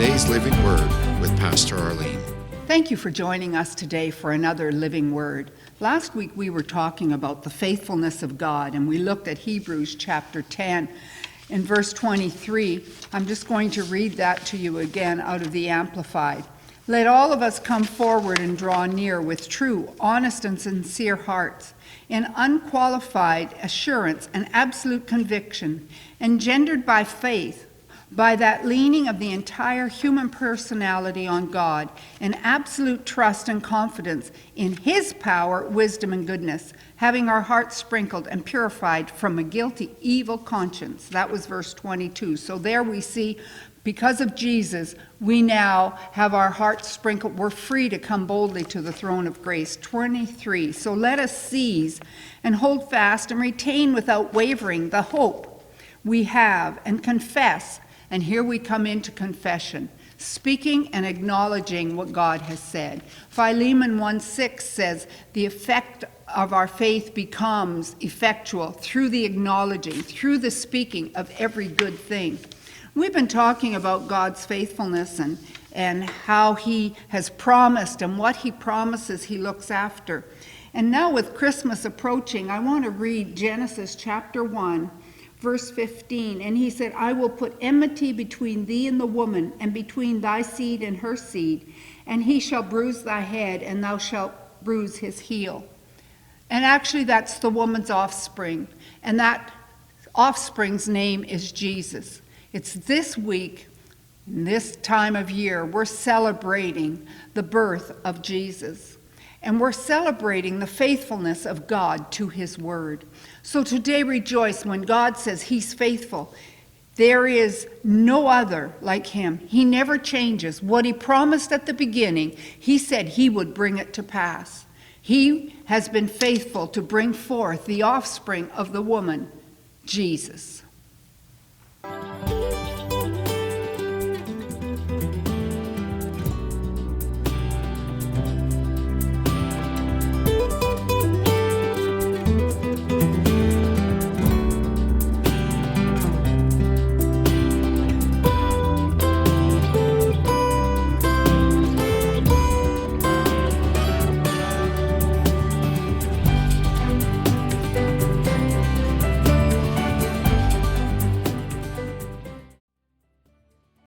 today's Living Word with Pastor Arlene. Thank you for joining us today for another Living Word. Last week we were talking about the faithfulness of God, and we looked at Hebrews chapter 10 in verse 23. I'm just going to read that to you again out of the Amplified. Let all of us come forward and draw near with true, honest, and sincere hearts, in unqualified assurance and absolute conviction, engendered by faith, by that leaning of the entire human personality on God, in absolute trust and confidence in His power, wisdom, and goodness, having our hearts sprinkled and purified from a guilty, evil conscience. That was verse 22. So there we see, because of Jesus, we now have our hearts sprinkled. We're free to come boldly to the throne of grace. 23. So let us seize and hold fast and retain without wavering the hope we have, and confess. And here we come into confession, speaking and acknowledging what God has said. Philemon 1:6 says, the effect of our faith becomes effectual through the acknowledging, through the speaking of every good thing. We've been talking about God's faithfulness and how He has promised and what He promises He looks after. And now with Christmas approaching, I want to read Genesis chapter 1, verse 15. And He said, I will put enmity between thee and the woman, and between thy seed and her seed, and he shall bruise thy head, and thou shalt bruise his heel. And actually that's the woman's offspring, and that offspring's name is Jesus. It's this week, in this time of year, we're celebrating the birth of Jesus. And we're celebrating the faithfulness of God to His word. So today rejoice when God says He's faithful. There is no other like Him. He never changes. What He promised at the beginning, He said He would bring it to pass. He has been faithful to bring forth the offspring of the woman, Jesus.